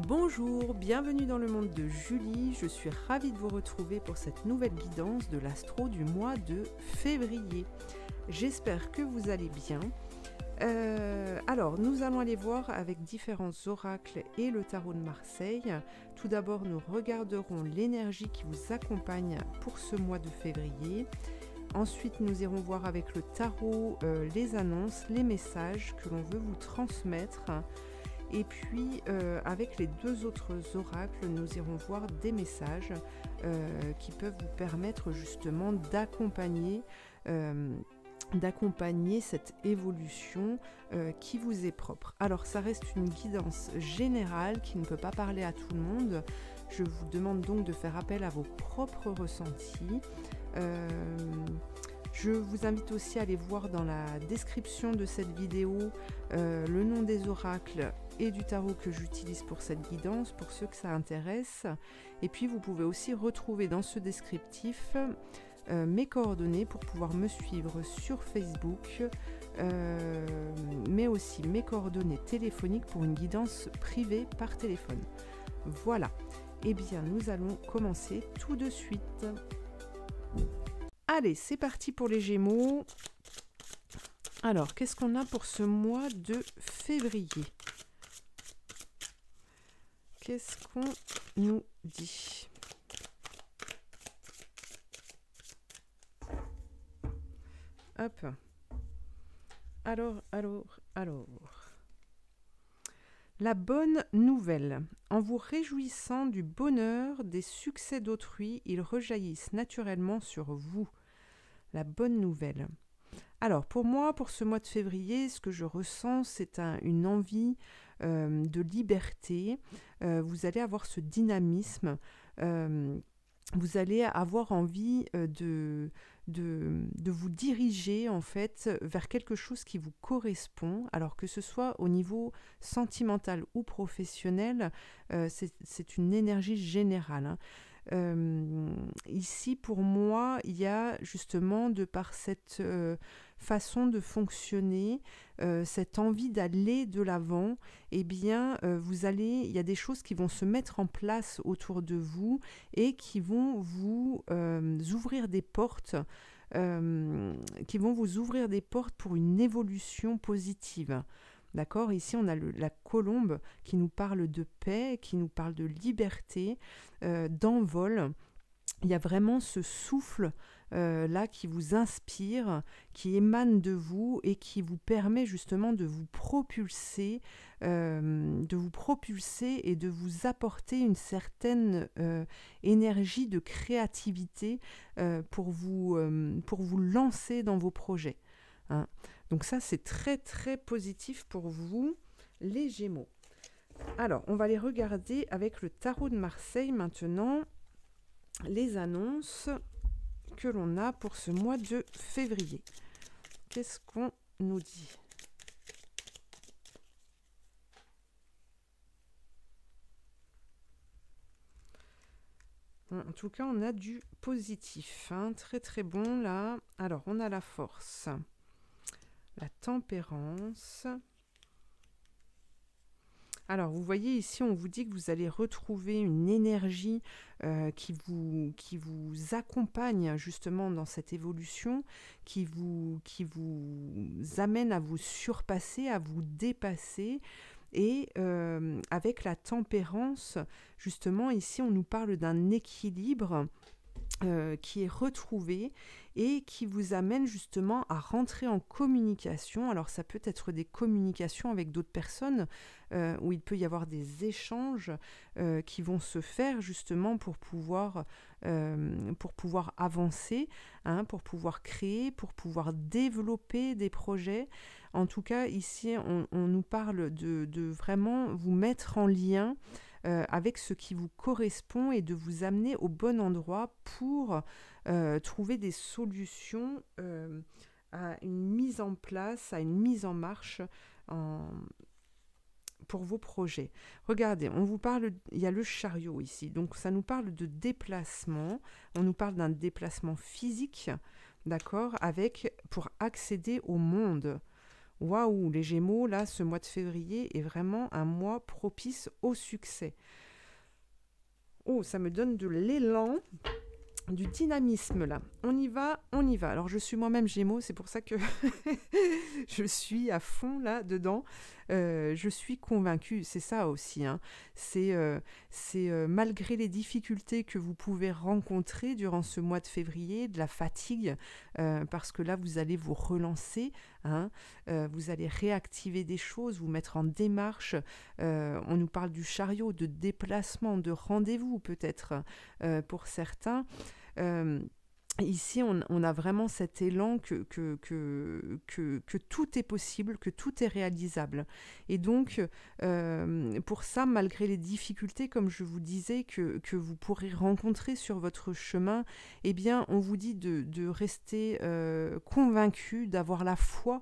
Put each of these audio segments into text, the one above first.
Bonjour, bienvenue dans le monde de Julie, je suis ravie de vous retrouver pour cette nouvelle guidance de l'astro du mois de février. J'espère que vous allez bien. Alors, nous allons aller voir avec différents oracles et le tarot de Marseille. Tout d'abord, nous regarderons l'énergie qui vous accompagne pour ce mois de février. Ensuite, nous irons voir avec le tarot les annonces, les messages que l'on veut vous transmettre. Et puis, avec les deux autres oracles, nous irons voir des messages qui peuvent vous permettre justement d'accompagner cette évolution qui vous est propre. Alors, ça reste une guidance générale qui ne peut pas parler à tout le monde. Je vous demande donc de faire appel à vos propres ressentis. Je vous invite aussi à aller voir dans la description de cette vidéo le nom des oracles et du tarot que j'utilise pour cette guidance, pour ceux que ça intéresse. Et puis vous pouvez aussi retrouver dans ce descriptif mes coordonnées pour pouvoir me suivre sur Facebook, mais aussi mes coordonnées téléphoniques pour une guidance privée par téléphone. Voilà, et bien nous allons commencer tout de suite. Allez, c'est parti pour les Gémeaux. Alors, qu'est-ce qu'on a pour ce mois de février? Qu'est-ce qu'on nous dit? Hop. Alors. La bonne nouvelle. En vous réjouissant du bonheur, des succès d'autrui, ils rejaillissent naturellement sur vous. La bonne nouvelle. Alors, pour moi, pour ce mois de février, ce que je ressens, c'est une envie de liberté. Vous allez avoir ce dynamisme. Vous allez avoir envie de vous diriger en fait vers quelque chose qui vous correspond, alors que ce soit au niveau sentimental ou professionnel, c'est une énergie générale, hein. Ici pour moi il y a justement de par cette façon de fonctionner, cette envie d'aller de l'avant, eh bien il y a des choses qui vont se mettre en place autour de vous et qui vont vous ouvrir des portes, pour une évolution positive. D'accord, ici on a la colombe qui nous parle de paix, qui nous parle de liberté, d'envol. Il y a vraiment ce souffle là qui vous inspire, qui émane de vous et qui vous permet justement de vous propulser et de vous apporter une certaine énergie de créativité pour vous lancer dans vos projets, hein. Donc ça, c'est très très positif pour vous, les Gémeaux. Alors, on va les regarder avec le tarot de Marseille maintenant, les annonces que l'on a pour ce mois de février. Qu'est-ce qu'on nous dit ? En tout cas, on a du positif, hein, très très bon là. Alors, on a la force. La tempérance. Alors, vous voyez ici, on vous dit que vous allez retrouver une énergie qui vous accompagne justement dans cette évolution, qui vous amène à vous surpasser, à vous dépasser. Et avec la tempérance, justement, ici, on nous parle d'un équilibre qui est retrouvé et qui vous amène justement à rentrer en communication. Alors ça peut être des communications avec d'autres personnes où il peut y avoir des échanges qui vont se faire justement pour pouvoir avancer, hein, pour pouvoir créer, pour pouvoir développer des projets. En tout cas, ici, on nous parle de vraiment vous mettre en lien avec ce qui vous correspond et de vous amener au bon endroit pour trouver des solutions à une mise en place, à une mise en marche pour vos projets. Regardez, on vous parle, il y a le chariot ici, donc ça nous parle de déplacement, on nous parle d'un déplacement physique, d'accord, pour accéder au monde. Waouh, les Gémeaux, là, ce mois de février est vraiment un mois propice au succès. Oh, ça me donne de l'élan, du dynamisme là. On y va, on y va. Alors je suis moi-même Gémeaux, c'est pour ça que je suis à fond là dedans. Je suis convaincue, c'est ça aussi. Hein. C'est malgré les difficultés que vous pouvez rencontrer durant ce mois de février, de la fatigue, parce que là vous allez vous relancer, hein, vous allez réactiver des choses, vous mettre en démarche. On nous parle du chariot, de déplacement, de rendez-vous peut-être pour certains. Ici, on a vraiment cet élan que tout est possible, que tout est réalisable. Et donc, pour ça, malgré les difficultés, comme je vous disais, que vous pourrez rencontrer sur votre chemin, eh bien, on vous dit de rester convaincu, d'avoir la foi,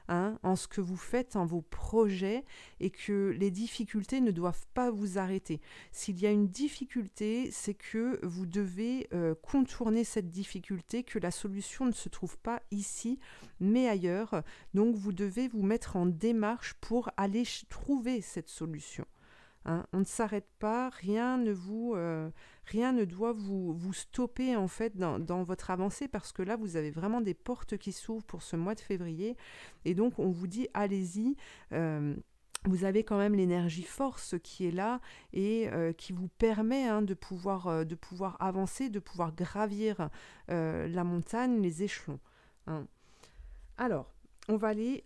hein, en ce que vous faites, en vos projets, et que les difficultés ne doivent pas vous arrêter. S'il y a une difficulté, c'est que vous devez contourner cette difficulté, que la solution ne se trouve pas ici, mais ailleurs. Donc vous devez vous mettre en démarche pour aller trouver cette solution. Hein, on ne s'arrête pas, rien ne doit vous stopper en fait dans votre avancée, parce que là vous avez vraiment des portes qui s'ouvrent pour ce mois de février, et donc on vous dit allez-y. Vous avez quand même l'énergie force qui est là et qui vous permet, hein, de pouvoir avancer, de pouvoir gravir la montagne, les échelons. Hein. Alors, on va aller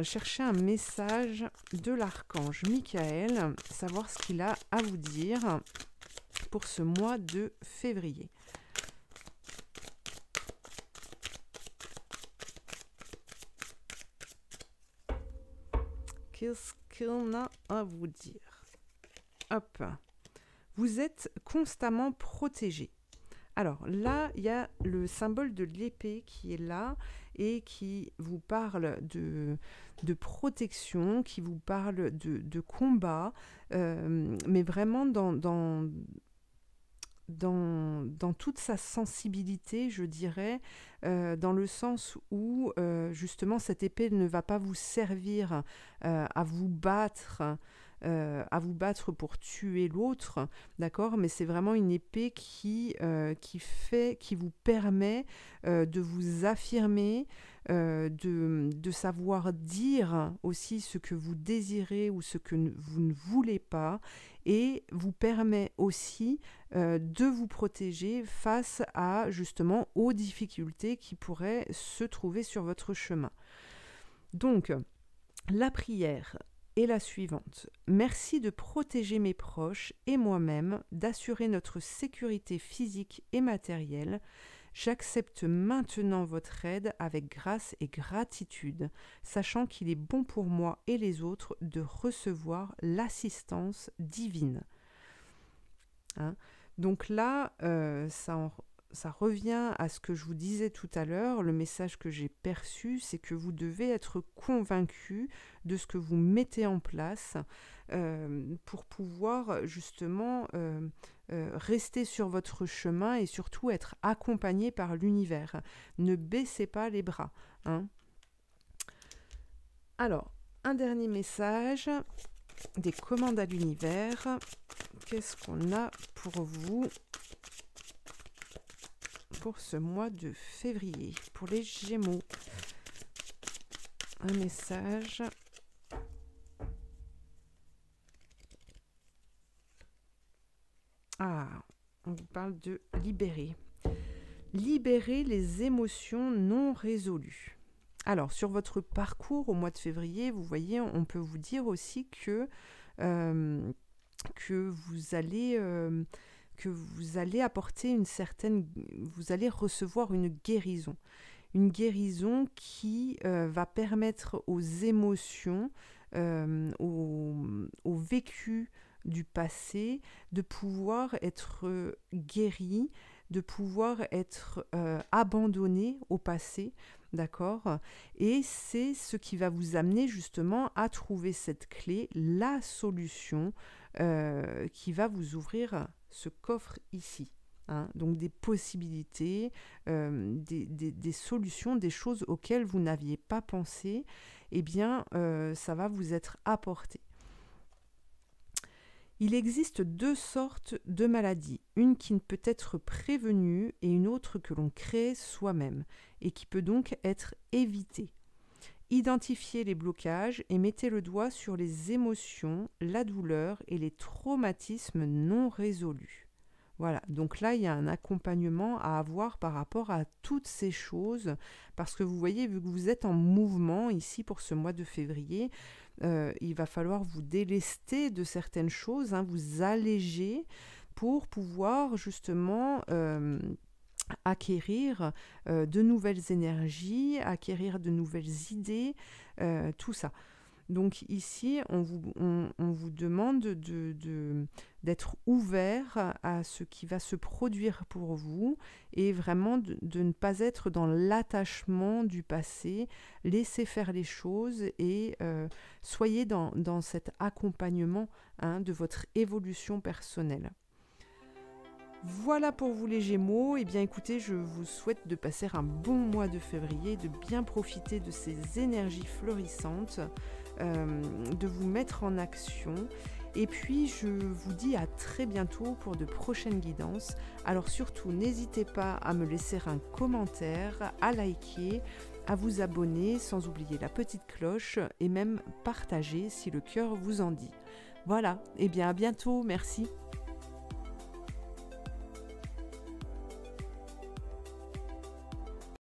chercher un message de l'archange Michael, savoir ce qu'il a à vous dire pour ce mois de février. Qu'est-ce qu'on a à vous dire? Hop. Vous êtes constamment protégé. Alors là, il y a le symbole de l'épée qui est là et qui vous parle de protection, qui vous parle de combat, mais vraiment dans toute sa sensibilité, je dirais, dans le sens où justement cette épée ne va pas vous servir à vous battre pour tuer l'autre, d'accord, mais c'est vraiment une épée qui vous permet de vous affirmer, de savoir dire aussi ce que vous désirez ou ce que vous ne voulez pas, et vous permet aussi de vous protéger face à justement aux difficultés qui pourraient se trouver sur votre chemin. Donc, la prière est la suivante. Merci de protéger mes proches et moi-même, d'assurer notre sécurité physique et matérielle. J'accepte maintenant votre aide avec grâce et gratitude, sachant qu'il est bon pour moi et les autres de recevoir l'assistance divine. Hein? Donc là, ça revient à ce que je vous disais tout à l'heure. Le message que j'ai perçu, c'est que vous devez être convaincu de ce que vous mettez en place pour pouvoir justement rester sur votre chemin et surtout être accompagné par l'univers. Ne baissez pas les bras. Hein. Alors, un dernier message des commandes à l'univers. Qu'est-ce qu'on a pour vous pour ce mois de février, pour les Gémeaux? Un message. Ah, on vous parle de libérer. Libérer les émotions non résolues. Alors, sur votre parcours au mois de février, vous voyez, on peut vous dire aussi que vous allez apporter vous allez recevoir une guérison qui va permettre aux émotions, au vécu du passé, de pouvoir être guéri, de pouvoir être abandonné au passé, d'accord? Et c'est ce qui va vous amener justement à trouver cette clé, la solution qui va vous ouvrir ce coffre ici. Hein, donc des possibilités, des solutions, des choses auxquelles vous n'aviez pas pensé eh bien, ça va vous être apporté. Il existe 2 sortes de maladies, une qui ne peut être prévenue et une autre que l'on crée soi-même et qui peut donc être évitée. Identifiez les blocages et mettez le doigt sur les émotions, la douleur et les traumatismes non résolus. Voilà, donc là, il y a un accompagnement à avoir par rapport à toutes ces choses, parce que vous voyez, vu que vous êtes en mouvement ici pour ce mois de février, il va falloir vous délester de certaines choses, vous alléger pour pouvoir justement acquérir de nouvelles énergies, acquérir de nouvelles idées, tout ça. Donc ici, on vous demande d'être ouvert à ce qui va se produire pour vous et vraiment de ne pas être dans l'attachement du passé. Laissez faire les choses et soyez dans cet accompagnement de votre évolution personnelle. Voilà pour vous les Gémeaux. Eh bien écoutez, je vous souhaite de passer un bon mois de février, de bien profiter de ces énergies florissantes, de vous mettre en action. Et puis je vous dis à très bientôt pour de prochaines guidances. Alors surtout, n'hésitez pas à me laisser un commentaire, à liker, à vous abonner, sans oublier la petite cloche et même partager si le cœur vous en dit. Voilà, eh bien à bientôt, merci.